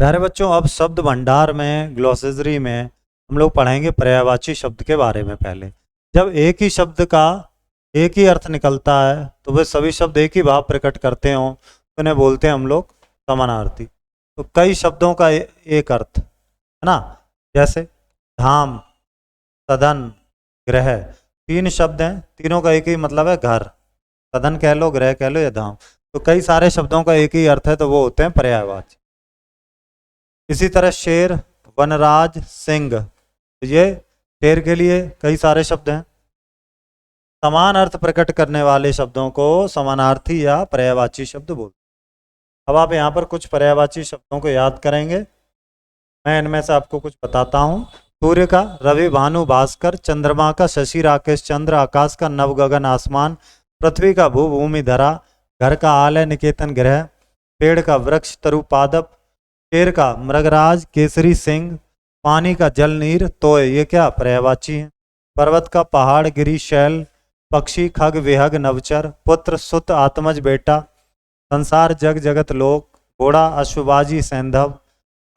प्यारे बच्चों, अब शब्द भंडार में ग्लॉसेसरी में हम लोग पढ़ेंगे पर्यायवाची शब्द के बारे में। पहले जब एक ही शब्द का एक ही अर्थ निकलता है तो वे सभी शब्द एक ही भाव प्रकट करते हों तो उन्हें बोलते हैं हम लोग समानार्थी। तो कई शब्दों का एक अर्थ है ना, जैसे धाम, सदन, ग्रह, तीन शब्द हैं, तीनों का एक ही मतलब है घर। सदन कह लो, ग्रह कह लो या धाम, तो कई सारे शब्दों का एक ही अर्थ है तो वो होते हैं पर्यायवाची। इसी तरह शेर, वनराज, सिंह, ये शेर के लिए कई सारे शब्द हैं। समान अर्थ प्रकट करने वाले शब्दों को समानार्थी या पर्यायवाची शब्द बोलते हैं। अब आप यहाँ पर कुछ पर्यायवाची शब्दों को याद करेंगे। मैं इनमें से आपको कुछ बताता हूँ। सूर्य का रवि, भानु, भास्कर, चंद्रमा का शशि, राकेश, चंद्र, आकाश का नव, गगन, आसमान, पृथ्वी का भू, भूमि, धरा, घर का आलय, निकेतन, ग्रह, पेड़ का वृक्ष, तरु, पादप, शेर का मृगराज, केसरी, सिंह, पानी का जल, नीर, तोय, ये क्या पर्यायवाची हैं। पर्वत का पहाड़, गिरी, शैल, पक्षी, खग, विहग, नवचर, पुत्र, सुत, आत्मज, बेटा, संसार, जग, जगत, लोक, घोड़ा, अश्वबाजी, सैंधव,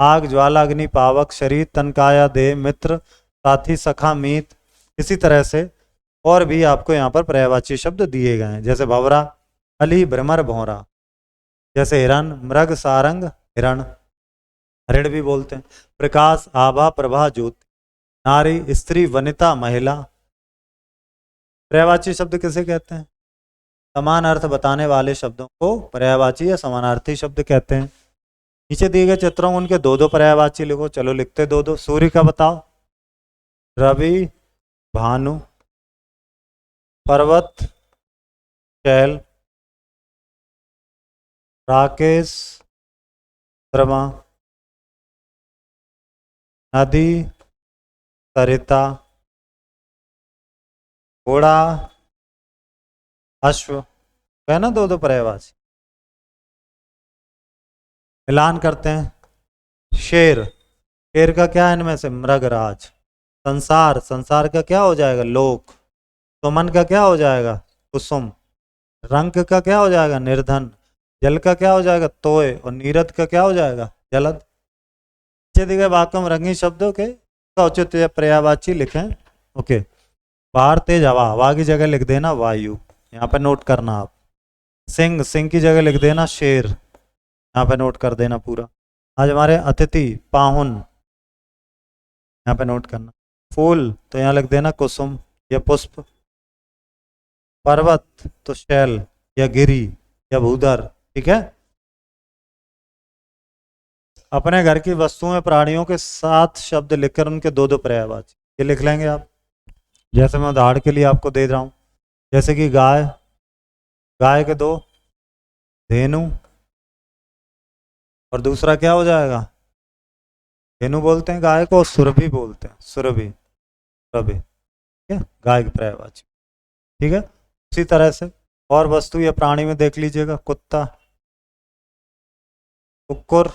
आग, ज्वाला, अग्नि, पावक, शरीर, तनकाया, देह, मित्र, साथी, सखा, मीत। इसी तरह से और भी आपको यहाँ पर पर्यायवाची शब्द दिए गए हैं, जैसे भंवरा, अली, भ्रमर, भौरा, जैसे हिरण, मृग, सारंग, हिरण, हरिण भी बोलते हैं। प्रकाश, आभा, प्रभा, ज्योति, नारी, स्त्री, वनिता, महिला। पर्यायवाची शब्द किसे कहते हैं? समान अर्थ बताने वाले शब्दों को पर्यायवाची या समानार्थी शब्द कहते हैं। नीचे दिए गए चित्रों में उनके दो दो पर्यायवाची लिखो। चलो लिखते दो दो। सूर्य का बताओ। रवि, भानु, पर्वत, शैल, राकेश, चंद्रमा, नदी, सरिता, घोड़ा, अश्व, है ना दो दो पर्यायवाची। मिलान करते हैं। शेर, शेर का क्या है इनमें से? मृगराज। संसार, संसार का क्या हो जाएगा? लोक। सुमन का क्या हो जाएगा? कुसुम। रंग का क्या हो जाएगा? निर्धन। जल का क्या हो जाएगा? तोय। और नीरद का क्या हो जाएगा? जलद। नीचे दिए गए वाक्यों में रंगीन शब्दों के उचित पर्यायवाची लिखें। ओके। बाहर तेज हवा, हवा की जगह लिख देना वायु, यहाँ पर नोट करना आप। सिंह, सिंह की जगह लिख देना शेर, यहाँ पे नोट कर देना पूरा। आज हमारे अतिथि, पाहुन, यहाँ पे नोट करना। फूल तो यहाँ लिख देना कुसुम या पुष्प। पर्वत तो शैल या गिरी या भूधर। ठीक है। अपने घर की वस्तुओं, प्राणियों के साथ शब्द लिखकर उनके दो दो पर्यायवाची ये लिख लेंगे आप। जैसे मैं उदाहरण के लिए आपको दे रहा हूँ, जैसे कि गाय, गाय के दो, धेनु, और दूसरा क्या हो जाएगा? धेनु बोलते हैं गाय को, सुरभि बोलते हैं, सुरभि, सुरभि। ठीक है, गाय की पर्यायवाची। ठीक है। उसी तरह से और वस्तु या प्राणी में देख लीजिएगा। कुत्ता, कुक्कुर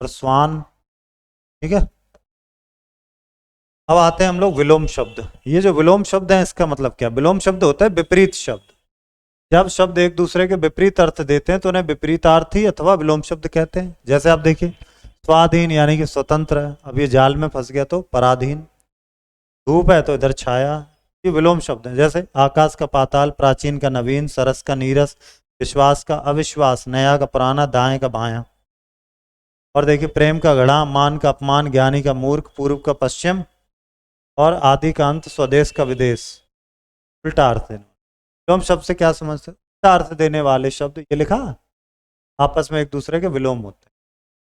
और श्वान। ठीक है। अब आते हैं हम लोग विलोम शब्द। ये जो विलोम शब्द है इसका मतलब क्या? विलोम शब्द होता है विपरीत शब्द। जब शब्द एक दूसरे के विपरीत अर्थ देते हैं तो उन्हें विपरीतार्थी अथवा विलोम शब्द कहते हैं। जैसे आप देखिए, स्वाधीन यानी कि स्वतंत्र है, अब ये जाल में फंस गया तो पराधीन। धूप है तो इधर छाया, ये विलोम शब्द हैं। जैसे आकाश का पाताल, प्राचीन का नवीन, सरस का नीरस, विश्वास का अविश्वास, नया का पुराना, दाएं का बायां। और देखिए, प्रेम का घड़ा, मान का अपमान, ज्ञानी का मूर्ख, पूर्व का पश्चिम, और आदि का अंत, स्वदेश का विदेश। उल्टा अर्थ देने। विलोम शब्द से क्या समझते? उल्टा अर्थ देने वाले शब्द, ये लिखा, आपस में एक दूसरे के विलोम होते हैं।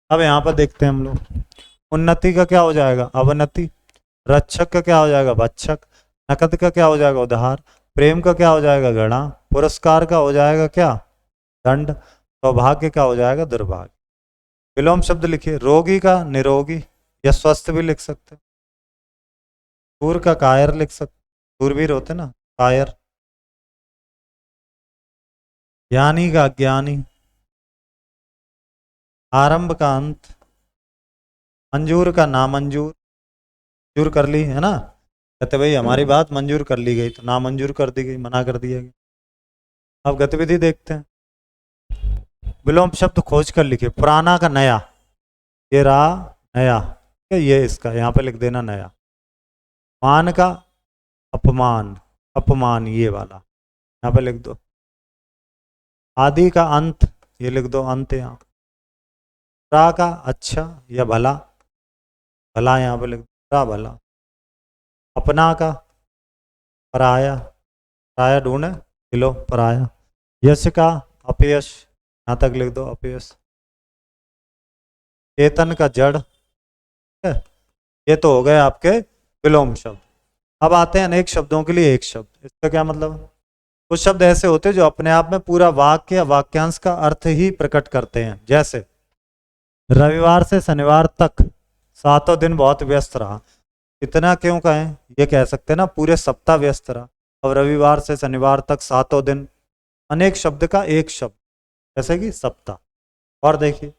अब यहाँ पर देखते हैं हम लोग। उन्नति का क्या हो जाएगा? अवनति। रक्षक का क्या हो जाएगा? भक्षक। नकद का क्या हो जाएगा? उधार। प्रेम का क्या हो जाएगा? घृणा। पुरस्कार का हो जाएगा क्या? दंड। सौभाग्य का हो जाएगा? दुर्भाग्य। विलोम शब्द लिखिए। रोगी का निरोगी या स्वस्थ भी लिख सकते। सूर का कायर लिख सकते, सूरवीर होते ना, कायर। ज्ञानी का अज्ञानी। आरंभ का अंत। मंजूर का नामंजूर। मंजूर कर ली है ना, कहते भाई हमारी बात मंजूर कर ली गई, तो नामंजूर कर दी गई, मना कर दिया गया। अब गतिविधि देखते हैं। विलोम शब्द खोज कर लिखिए। पुराना का नया, ये रहा नया, ठीक है, ये इसका यहाँ पे लिख देना नया। मान का अपमान, अपमान ये वाला यहाँ पे लिख दो। आदि का अंत, ये लिख दो अंत यहाँ। प्रा का अच्छा या भला, भला यहाँ पे लिख दो, प्रा भला। अपना का पराया, पराया ढूंढे किलो पराया। यश का अपयश, यहाँ तक लिख दो अपयश। चेतन का जड़, ठीक है, ये तो हो गए आपके विलोम शब्द। अब आते हैं अनेक शब्दों के लिए एक शब्द। इसका क्या मतलब? कुछ शब्द ऐसे होते हैं जो अपने आप में पूरा वाक्य या वाक्यांश का अर्थ ही प्रकट करते हैं। जैसे रविवार से शनिवार तक सातों दिन बहुत व्यस्त रहा। इतना क्यों कहें? ये कह सकते हैं ना पूरे सप्ताह व्यस्त रहा। और रविवार से शनिवार तक सातों दिन, अनेक शब्द का एक शब्द, जैसे कि सप्ताह। और देखिए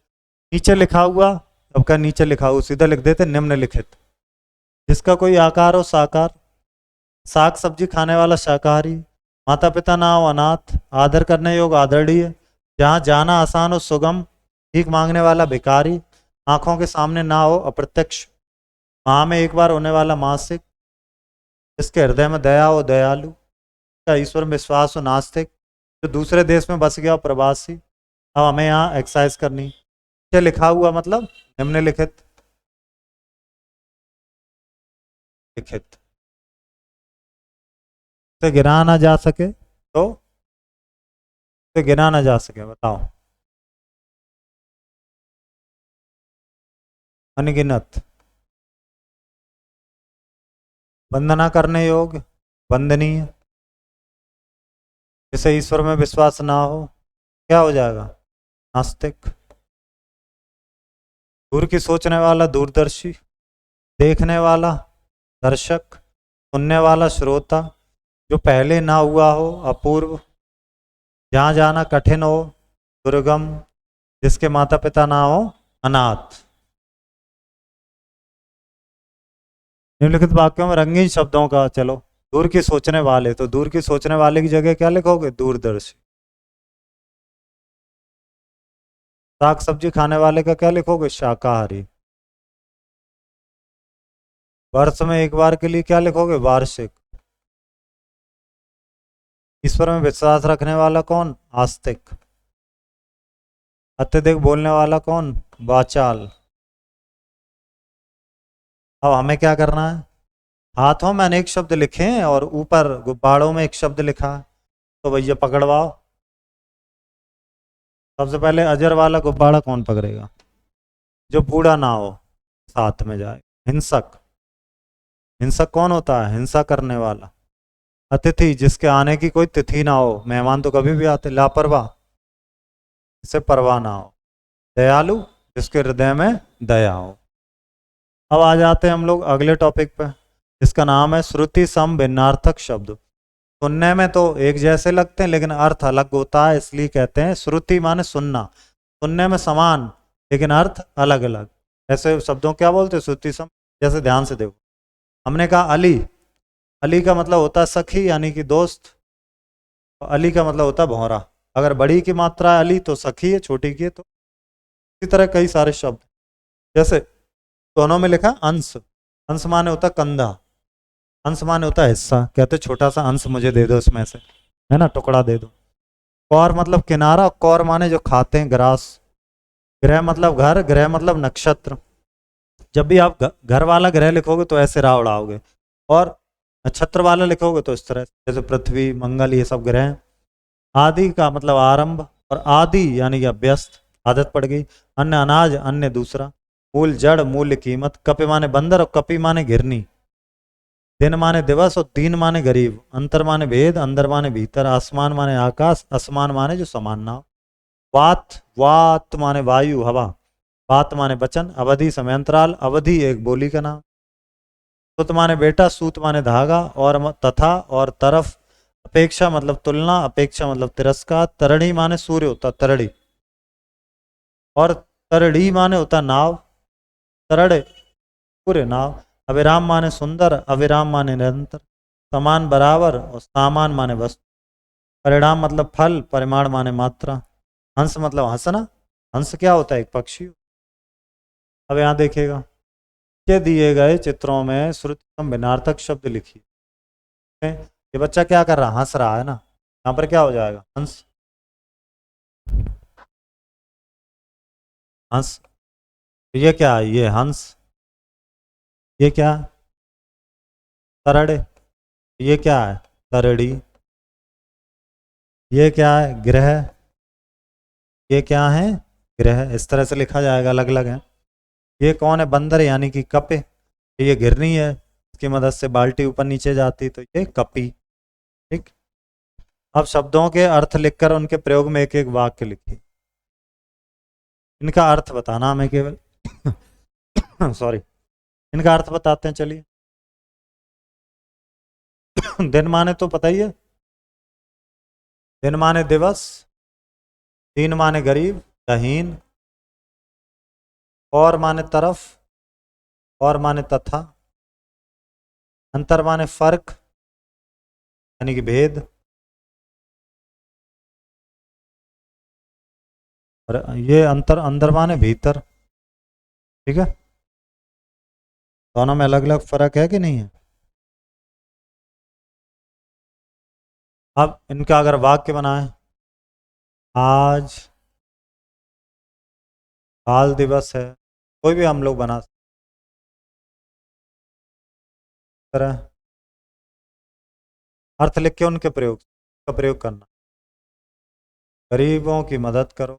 नीचे लिखा हुआ, अब का नीचे लिखा हुआ सीधा लिख देते निम्नलिखित, जिसका कोई आकार हो साकार, साग सब्जी खाने वाला शाकाहारी, माता पिता ना हो अनाथ, आदर करने योग्य आदरणीय, जहाँ जाना आसान हो सुगम, भीख मांगने वाला भिखारी, आंखों के सामने ना हो अप्रत्यक्ष, माह में एक बार होने वाला मासिक, जिसके हृदय में दया हो दयालु, का ईश्वर में विश्वास हो नास्तिक, जो दूसरे देश में बस गया हो प्रवासी। अब हमें यहाँ एक्सरसाइज करनी। क्या लिखा हुआ मतलब निम्नलिखित, लिखित से गिना ना जा सके तो, से गिना ना जा सके बताओ। अनगिनत, वंदना करने योग्य, वंदनीय, जिसे ईश्वर में विश्वास ना हो क्या हो जाएगा? नास्तिक। दूर की सोचने वाला दूरदर्शी, देखने वाला दर्शक, सुनने वाला श्रोता, जो पहले ना हुआ हो अपूर्व, जहाँ जाना कठिन हो दुर्गम, जिसके माता पिता ना हो अनाथ। निम्नलिखित वाक्यों में रंगीन शब्दों का, चलो दूर की सोचने वाले, तो दूर की सोचने वाले की जगह क्या लिखोगे? दूरदर्शी। साग सब्जी खाने वाले का क्या लिखोगे? शाकाहारी। वर्ष में एक बार के लिए क्या लिखोगे? वार्षिक। ईश्वर में विश्वास रखने वाला कौन? आस्तिक। अत्यधिक बोलने वाला कौन? वाचाल। अब हमें क्या करना है? हाथों में अनेक शब्द लिखे और ऊपर गुब्बारों में एक शब्द लिखा, तो भैया पकड़वाओ। सबसे पहले अजर वाला गुब्बारा कौन पकड़ेगा? जो बूढ़ा ना हो, साथ में जाए। हिंसक, हिंसक कौन होता है? हिंसा करने वाला। अतिथि, जिसके आने की कोई तिथि ना हो, मेहमान तो कभी भी आते। लापरवाह, जिसे परवाह ना हो। दयालु, जिसके हृदय में दया हो। अब आ जाते हैं हम लोग अगले टॉपिक पे, जिसका नाम है श्रुति सम भिन्नार्थक शब्द। सुनने में तो एक जैसे लगते हैं लेकिन अर्थ अलग होता है, इसलिए कहते हैं श्रुति माने सुनना, सुनने में समान लेकिन अर्थ अलग अलग। ऐसे शब्दों क्या बोलते हैं? श्रुति सम। जैसे ध्यान से देखो, हमने कहा अली, अली का मतलब होता है सखी यानी कि दोस्त, और अली का मतलब होता है भौरा। अगर बड़ी की मात्रा है अली तो सखी है, छोटी की है तो। इसी तरह कई सारे शब्द, जैसे दोनों में लिखा अंश, अंश माने होता है कंधा, अंश माने होता है हिस्सा, कहते छोटा सा अंश मुझे दे दो इसमें से, है ना, टुकड़ा दे दो। कौर मतलब किनारा, कौर माने जो खाते हैं ग्रास। ग्रह मतलब घर, ग्रह मतलब नक्षत्र। जब भी आप घर वाला ग्रह लिखोगे तो ऐसे राह उड़ाओगे, और नक्षत्र वाला लिखोगे तो इस तरह, जैसे पृथ्वी मंगल ये सब ग्रह। आदि का मतलब आरंभ, और आदि यानी कि अभ्यस्त, आदत पड़ गई। अन्य अनाज, अन्य दूसरा। मूल जड़, मूल्य कीमत। कपि माने बंदर और कपि माने घिरनी। दिन माने दिवस और दीन माने गरीब। अंतर माने भेद, अंदर माने भीतर। आसमान माने आकाश, असमान माने जो समान ना हो। वात, वात माने वायु हवा। वात माने वचन। अवधि समयांतराल, अवधि एक बोली का नाम। सुत माने बेटा, सूत माने धागा, और तथा और तरफ। अपेक्षा मतलब तुलना, अपेक्षा मतलब तिरस्कार। तरणी माने सूर्य होता तरड़ी, और तरड़ी माने होता नाव, तरड़ पूरे नाव। अविराम माने सुंदर, अविराम माने निरंतर। समान बराबर, और सामान माने वस्तु। परिणाम मतलब फल, परिमाण माने मात्रा। हंस मतलब हंसना, हंस क्या होता है? एक पक्षी। अब यहाँ देखिएगा, के दिए गए चित्रों में श्रुति भिन्नार्थक शब्द लिखिए। ये बच्चा क्या कर रहा है? हंस रहा है ना। यहाँ पर क्या हो जाएगा? हंस, हंस। तो ये क्या है? ये हंस। ये क्या है? तरड़े। ये क्या है? तरड़ी। ये क्या है? ग्रह। ये क्या है? ग्रह। इस तरह से लिखा जाएगा, अलग अलग है। ये कौन है? बंदर यानी कि कपे। ये घिरनी है, इसकी मदद से बाल्टी ऊपर नीचे जाती, तो ये कपी। ठीक। अब शब्दों के अर्थ लिखकर उनके प्रयोग में एक एक वाक्य लिखिए। इनका अर्थ बताना हमें केवल। सॉरी, इनका अर्थ बताते हैं, चलिए। दिन माने तो पता ही है, दिन माने दिवस, दीन माने गरीब या हीन, और माने तरफ, और माने तथा, अंतर माने फर्क यानी कि भेद, और ये अंतर, अंदर माने भीतर। ठीक है, दोनों में अलग अलग फर्क है कि नहीं है? अब इनका अगर वाक्य बनाए, आज बाल दिवस है, कोई भी हम लोग बना सकते हैं। अर्थ लिख के उनके प्रयोग का प्रयोग करना। गरीबों की मदद करो,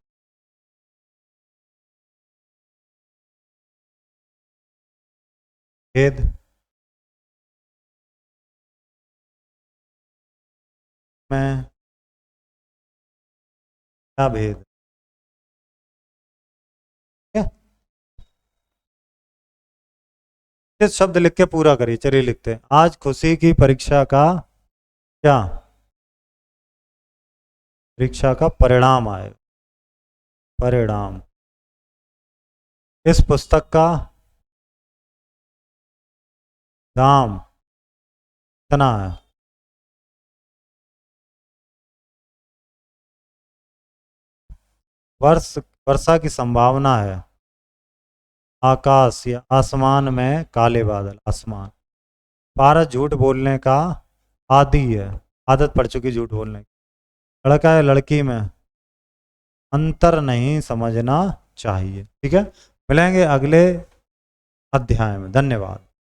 भेद, में क्या भेद है? ये शब्द लिख के पूरा करिए। चलिए लिखते हैं, आज खुशी की परीक्षा का क्या? परीक्षा का परिणाम आएगा। परिणाम। इस पुस्तक का दाम कितना है? वर्ष, वर्षा की संभावना है। आकाश या आसमान में काले बादल, आसमान। पारस झूठ बोलने का आदी है, आदत पड़ चुकी झूठ बोलने की। लड़का है लड़की में अंतर नहीं समझना चाहिए। ठीक है, मिलेंगे अगले अध्याय में। धन्यवाद।